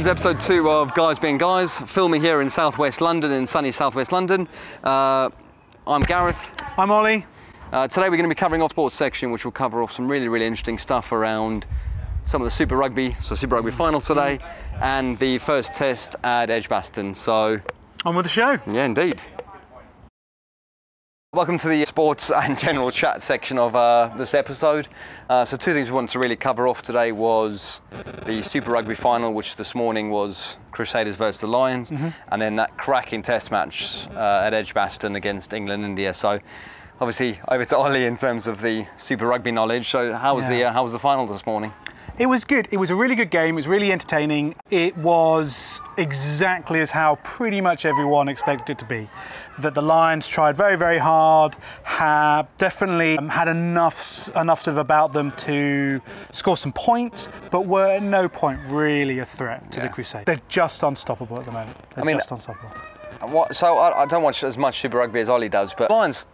episode 2 of Guys Being Guys, filming here in southwest London, in sunny southwest London. I'm Gareth. I'm Ollie. Today we're going to be covering off sports section, which will cover off some really interesting stuff around some of the Super Rugby, so Super Rugby Final today, and the first test at Edgbaston. So, on with the show. Yeah, indeed. Welcome to the sports and general chat section of this episode. So 2 things we wanted to really cover off today was the Super Rugby Final, which this morning was Crusaders versus the Lions, and then that cracking test match at Edgbaston against England and India. So obviously over to Ollie in terms of the Super Rugby knowledge. So how was the final this morning? It was good. It was a really good game. It was really entertaining. It was exactly as how pretty much everyone expected it to be. That the Lions tried very hard, definitely had enough sort of about them to score some points, but were at no point really a threat to the Crusaders. They're just unstoppable at the moment. They're just unstoppable. So I don't watch as much Super Rugby as Ollie does, but Lions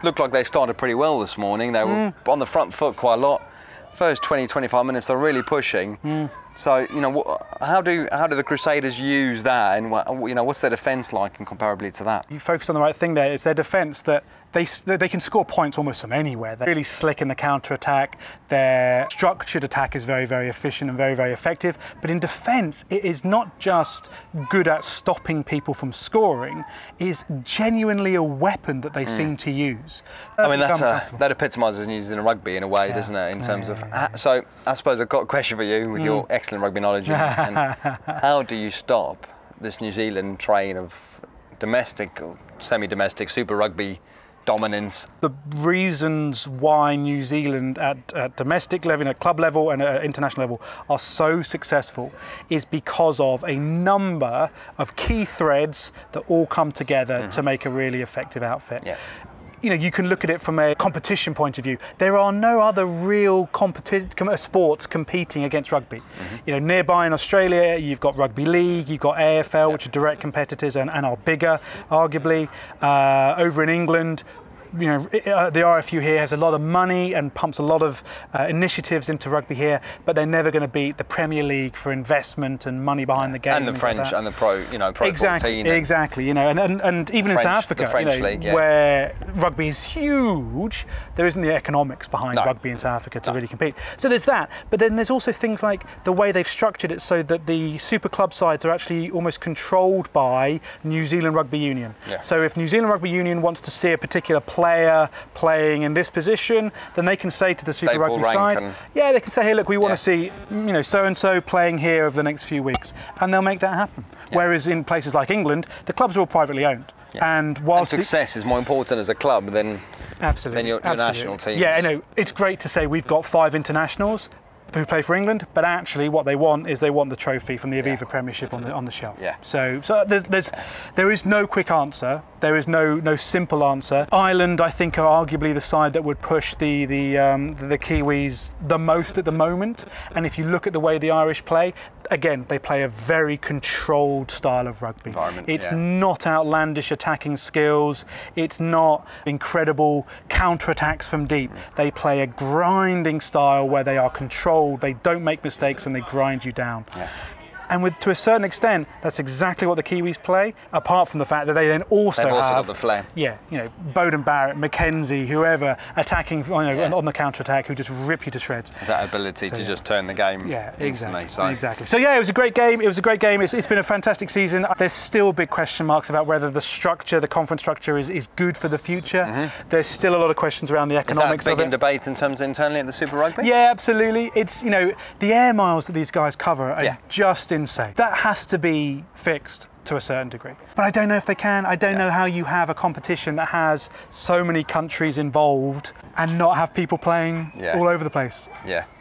looked like they started pretty well this morning. They were on the front foot quite a lot. First 20-25 minutes, they're really pushing. So, you know, how do the Crusaders use that, and you know, what's their defence like, and comparably to that? You focused on the right thing there. It's their defence that they can score points almost from anywhere. They're really slick in the counter-attack. Their structured attack is very efficient and very effective. But in defence, it is not just good at stopping people from scoring. It is genuinely a weapon that they seem to use. I mean, that epitomises New Zealand rugby in a way, doesn't it? In terms of so, I suppose I've got a question for you with your excellent rugby knowledge. And how do you stop this New Zealand train of domestic or semi-domestic Super Rugby dominance? The reasons why New Zealand at domestic level, at club level and at international level are so successful is because of a number of key threads that all come together to make a really effective outfit. Yeah. You know, you can look at it from a competition point of view. There are no other real sports competing against rugby. You know, nearby in Australia, you've got Rugby League, you've got AFL, which are direct competitors and are bigger, arguably. Over in England, you know, the RFU here has a lot of money and pumps a lot of initiatives into rugby here, but they're never going to beat the Premier League for investment and money behind the game. And the French like and the Pro 14. Exactly, you know, and even in South Africa, the French League, where rugby is huge, there isn't the economics behind rugby in South Africa to really compete. So there's that, but then there's also things like the way they've structured it so that the super club sides are actually almost controlled by New Zealand Rugby Union. So if New Zealand Rugby Union wants to see a particular player playing in this position, then they can say to the Super Rugby side, they can say, hey, look, we want to see, you know, so-and-so playing here over the next few weeks, and they'll make that happen. Whereas in places like England, the clubs are all privately owned. And whilst success is more important as a club than your national team. Yeah, I know. It's great to say we've got 5 internationals who play for England, but actually what they want is they want the trophy from the Aviva Premiership on the shelf. So there is no quick answer. There is no simple answer. Ireland, I think, are arguably the side that would push the Kiwis the most at the moment. And if you look at the way the Irish play, again, they play a very controlled style of rugby. It's not outlandish attacking skills. It's not incredible counter-attacks from deep. They play a grinding style where they are controlled. They don't make mistakes and they grind you down. And to a certain extent, that's exactly what the Kiwis play, apart from the fact that they then also got the flair. Yeah, you know, Bowden Barrett, Mackenzie, whoever attacking on the counter-attack who just rip you to shreds. That ability to just turn the game instantly. Exactly. So yeah, it was a great game. It's been a fantastic season. There's still big question marks about whether the conference structure is good for the future. There's still a lot of questions around the economics of it. Is that big in debate in terms of internally at the Super Rugby? Yeah, absolutely. It's, you know, the air miles that these guys cover are just insane. That has to be fixed to a certain degree. But I don't know if they can. I don't know how you have a competition that has so many countries involved and not have people playing all over the place.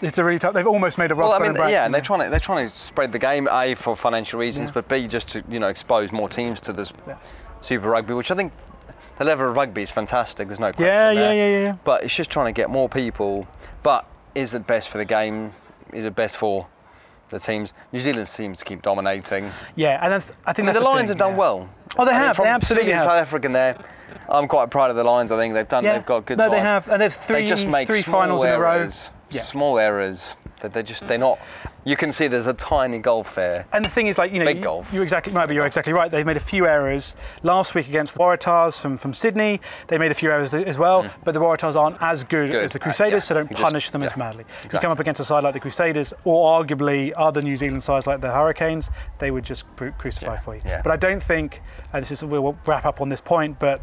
It's a really tough. They've almost made a rug. And they're trying to spread the game, A, for financial reasons, but B, just to, you know, expose more teams to this Super Rugby, which I think the level of rugby is fantastic. There's no question there. But it's just trying to get more people. But is it best for the game? Is it best for the teams? New Zealand seems to keep dominating. Yeah, and I think the Lions have done well. Oh, they have. They absolutely have. South African there. I'm quite proud of the Lions. I think they've got good. No, they have, and there's three finals in a row. Small errors that they're not. You can see there's a tiny gulf there. And the thing is, like, you know, Big gulf. you're exactly right. They've made a few errors last week against the Waratahs from Sydney. They made a few errors as well, but the Waratahs aren't as good as the Crusaders, so don't punish them as madly. Exactly. You come up against a side like the Crusaders, or arguably other New Zealand sides like the Hurricanes, they would just crucify for you. Yeah. But I don't think, we'll wrap up on this point, but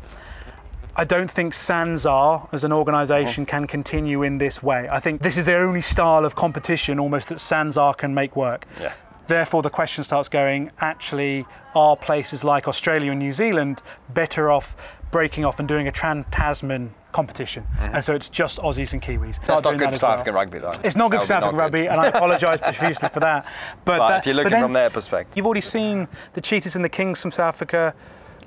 I don't think SANZAAR as an organisation can continue in this way. I think this is the only style of competition almost that SANZAAR can make work. Yeah. Therefore, the question starts going, actually, are places like Australia and New Zealand better off breaking off and doing a Trans-Tasman competition? And so it's just Aussies and Kiwis. That's not good for South African rugby, though. It's not good for South African rugby, and I apologise profusely for that. But if you're looking from their perspective. You've already seen the Cheetahs and the Kings from South Africa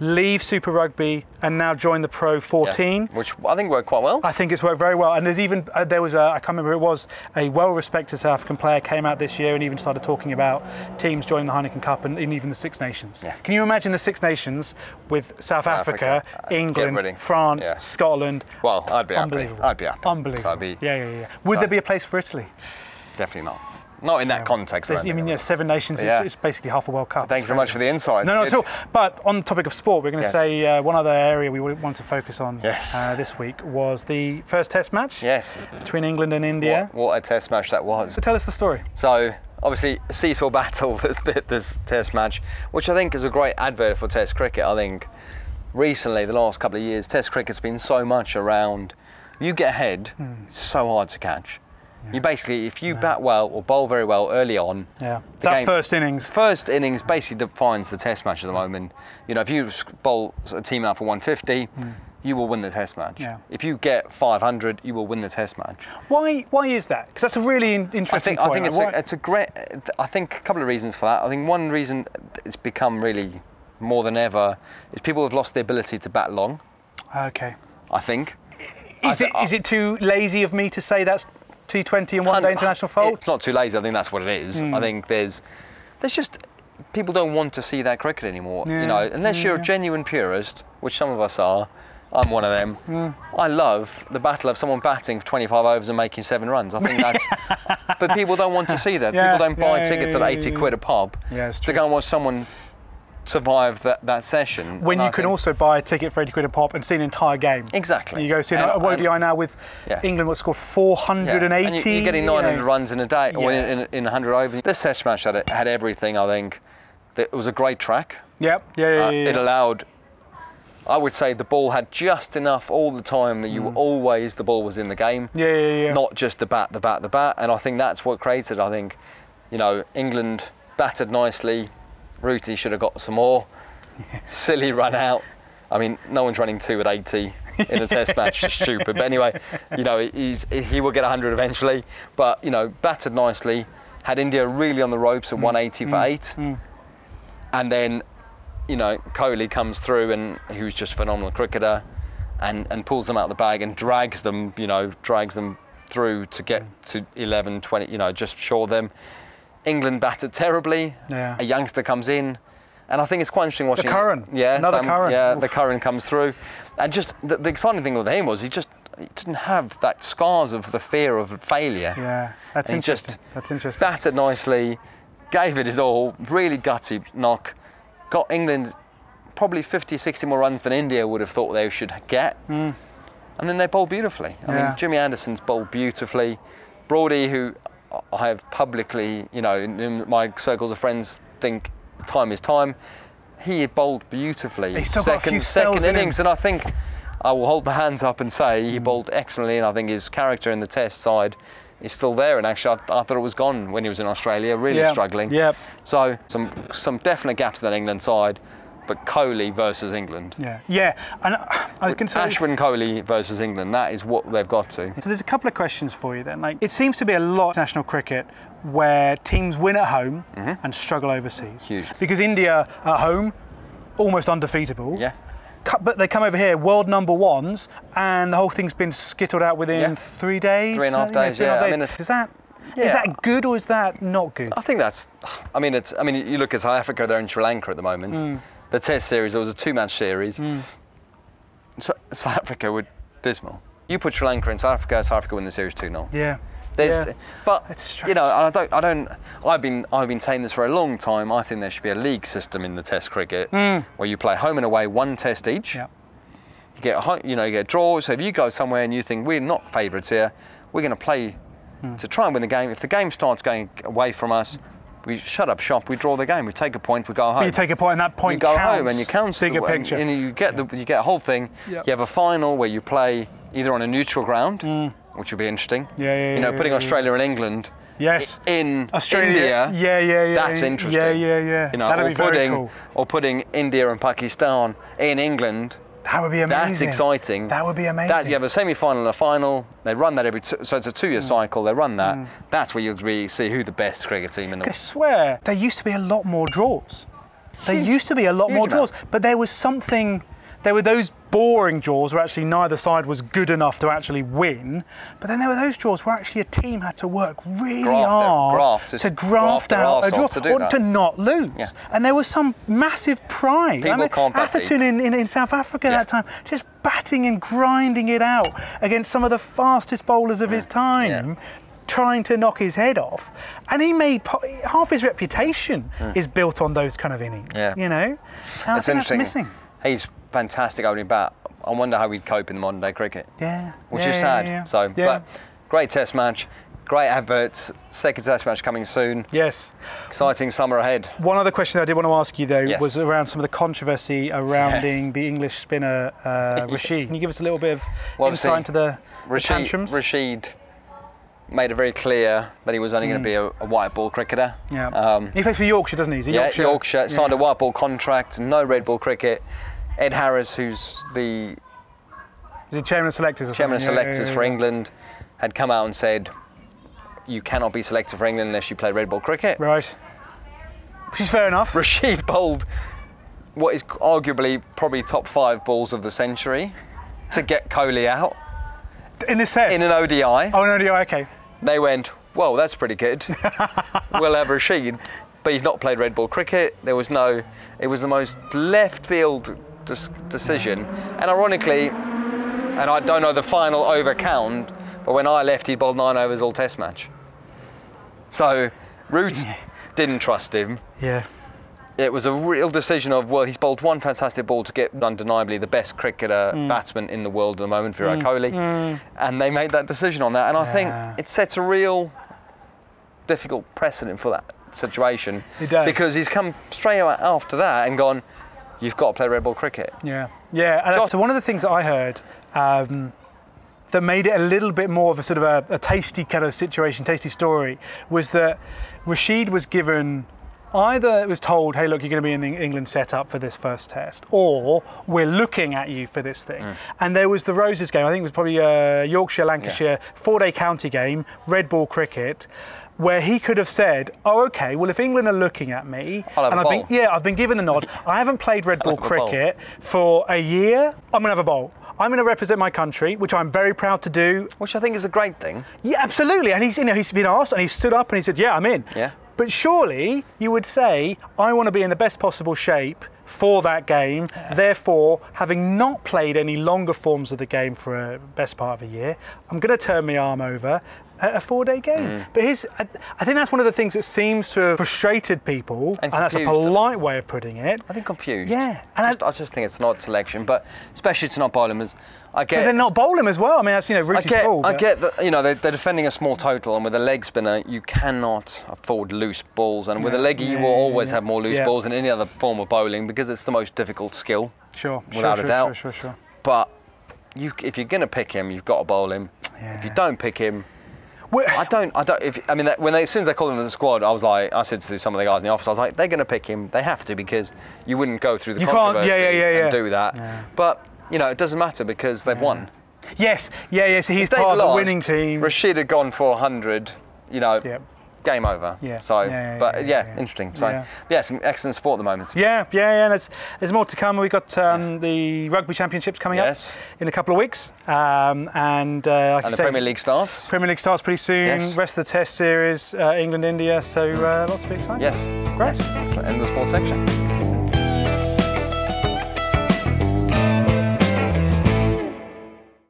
leave Super Rugby and now join the Pro 14. Yeah, which I think worked quite well. I think it's worked very well. And there's even, there was I can't remember who it was, a well-respected South African player came out this year and even started talking about teams joining the Heineken Cup and even the Six Nations. Yeah. Can you imagine the Six Nations with South Africa, England, France, Scotland? Well, I'd be happy. I'd be happy. Unbelievable. So Would there be a place for Italy? Definitely not. Not in that context. I mean, Seven Nations is basically half a World Cup. Thank you very much for the insight. No, not at all. But on the topic of sport, we're going to say one other area we want to focus on this week was the first Test match between England and India. What a Test match that was. So tell us the story. So, obviously, a seesaw battle, this Test match, which I think is a great advert for Test cricket. I think recently, the last couple of years, Test cricket's been so much around, you get ahead, it's so hard to catch. Yeah. You basically, if you bat well or bowl very well early on, that first innings basically defines the Test match at the moment. You know, if you bowl a team out for 150, you will win the Test match. Yeah. If you get 500, you will win the Test match. Why is that? Because that's a really interesting point. I think it's a great. I think a couple of reasons for that. I think one reason it's become really more than ever is people have lost the ability to bat long. Okay. I think. Is it too lazy of me to say that's T20 and one-day international fault? It's not too lazy. I think that's what it is. I think there's just people don't want to see that cricket anymore. You know, unless you're a genuine purist, which some of us are. I'm one of them. I love the battle of someone batting for 25 overs and making 7 runs. I think that's. But people don't want to see that. People don't buy tickets at 80 quid a pop to go and watch someone survive that session. When you can also buy a ticket for 80 quid a pop and see an entire game. Exactly. You go see a ODI now with England, what's scored 480. And you're getting 900 runs in a day, or in 100 overs. This Test match had everything, I think. It was a great track. It allowed, I would say the ball had just enough all the time that you were always, the ball was in the game. Not just the bat. And I think that's what created, I think, you know, England batted nicely. Rooty should have got some more. Silly run out. I mean, no one's running 2 at 80 in a Test match. Stupid. But anyway, you know, he will get 100 eventually. But, you know, batted nicely. Had India really on the ropes at 180 for 8. And then, you know, Kohli comes through, and he was just a phenomenal cricketer, and pulls them out of the bag and drags them through to get to 11, 20, you know, just shore them. England batted terribly. A youngster comes in, and I think it's quite interesting watching. The Curran. Another Curran. Yeah, the Curran comes through, and just the exciting thing with him was he didn't have that scars of the fear of failure. Yeah, that's interesting. That's interesting. Batted nicely, gave it his all, really gutsy knock, got England probably 50, 60 more runs than India would have thought they should get, and then they bowled beautifully. I mean, Jimmy Anderson's bowled beautifully. Brody, who I have publicly, you know, in my circles of friends think time is time. He bowled beautifully. He's still got a few spells second innings, and I think I will hold my hands up and say he bowled excellently, and I think his character in the Test side is still there. And actually, I thought it was gone when he was in Australia, really struggling. So some definite gaps in that England side. But Kohli versus England. And I was going to say Ashwin Kohli versus England. That is what they've got to. So there's a couple of questions for you then. Like, it seems to be a lot of international cricket where teams win at home and struggle overseas. Huge. Because India at home, almost undefeatable. But they come over here, world number ones, and the whole thing's been skittled out within 3 days. 3.5 days. I mean, is that good or is that not good? I think that's. I mean, you look at South Africa; they're in Sri Lanka at the moment. The Test series, there was a 2-match series. So South Africa were dismal. You put Sri Lanka in South Africa win the series 2-0. But you know, I've been saying this for a long time. I think there should be a league system in the Test cricket where you play home and away, one Test each. Yeah. You get a draw. So if you go somewhere and you think we're not favourites here, we're going to play to try and win the game. If the game starts going away from us, we shut up shop. We draw the game. We take a point. We go home. But you take a point, and that point you go counts. home and you count bigger picture. And you get a whole thing. Yep. You have a final where you play either on a neutral ground, which would be interesting. Putting Australia and England. Yes. In Australia, India. That's interesting. Yeah. You know, that'd be very cool. Or putting India and Pakistan in England. That would be amazing. That's exciting. That would be amazing. You have a semi-final and a final. They run that so it's a 2-year cycle. They run that. That's where you'll really see who the best cricket team in the world. I swear, there used to be a lot more draws. But there was something. There were those boring draws where actually neither side was good enough to actually win. But then there were those draws where actually a team had to work really hard to graft out a draw or to not lose. Yeah. And there was some massive pride. Atherton in South Africa that time, just batting and grinding it out against some of the fastest bowlers of his time. Trying to knock his head off, and he made half his reputation is built on those kind of innings. You know, and it's interesting. That's missing. He's fantastic opening bat. I wonder how he'd cope in modern day cricket. Which is sad. But great Test match, great adverts. Second Test match coming soon. Yes. Exciting summer ahead. One other question I did want to ask you though was around some of the controversy surrounding the English spinner Rashid. Can you give us a little bit of insight into the tantrums? Rashid made it very clear that he was only going to be a white ball cricketer. He plays for Yorkshire, doesn't he? He's a Yorkshire. Signed a white ball contract, no red ball cricket. Ed Harris, who's the chairman of selectors for England, had come out and said, you cannot be selected for England unless you play red ball cricket. Right. Which is fair enough. Rashid bowled what is arguably probably top 5 balls of the century to get Kohli out. In this Test? In an ODI. Oh, an ODI, okay. They went, well, that's pretty good. We'll have Rashid. But he's not played red ball cricket. It was the most left field decision. And ironically, and I don't know the final over count, but when I left, he bowled 9 overs all Test match. So Root didn't trust him. Yeah. It was a real decision of, well, he's bowled one fantastic ball to get undeniably the best cricketer batsman in the world at the moment, Virat Kohli. And they made that decision on that. And I think it sets a real difficult precedent for that situation. It does. Because he's come straight out after that and gone, you've got to play red ball cricket. Yeah. And so one of the things that I heard that made it a little bit more of a sort of a tasty kind of situation, tasty story, was that Rashid was given, either it was told, hey, look, you're going to be in the England setup for this first Test, or we're looking at you for this thing. And there was the Roses game, I think it was probably Yorkshire, Lancashire, 4-day county game, red ball cricket, where he could have said, oh, okay, well, if England are looking at me, I've been given the nod, I haven't played red ball cricket for a year, I'm going to have a bowl. I'm going to represent my country, which I'm very proud to do. Which I think is a great thing. Yeah, absolutely. And he's been asked, and he stood up and he said, yeah, I'm in. Yeah. But surely you would say, I want to be in the best possible shape for that game. Therefore, having not played any longer forms of the game for a best part of a year, I'm going to turn my arm over at a 4-day game. But I think that's one of the things that seems to have frustrated people, and that's a polite way of putting it. I think confused. Yeah. And I just think it's not selection, but especially to not bowl him as. So they're not bowl him as well. I mean, that's Rooty's call. I get that. They're defending a small total, and with a leg spinner, you cannot afford loose balls. And with a leggy, you will always have more loose balls than any other form of bowling because it's the most difficult skill. Without a doubt. Sure. But if you're going to pick him, you've got to bowl him. If you don't pick him. As soon as they called him to the squad, I said to some of the guys in the office, I was like, they're going to pick him. They have to, because you wouldn't go through the controversy and do that. Yeah. But it doesn't matter because they've won. Yes. So he's part of the winning team. Rashid had gone for 100. Game over. Interesting. So some excellent sport at the moment. There's more to come. We've got the Rugby Championships coming up in a couple of weeks, and the Premier League starts. Premier League starts pretty soon. Rest of the Test series, England, India. So lots to be excited. Yes. Great. Excellent. End of the sports section.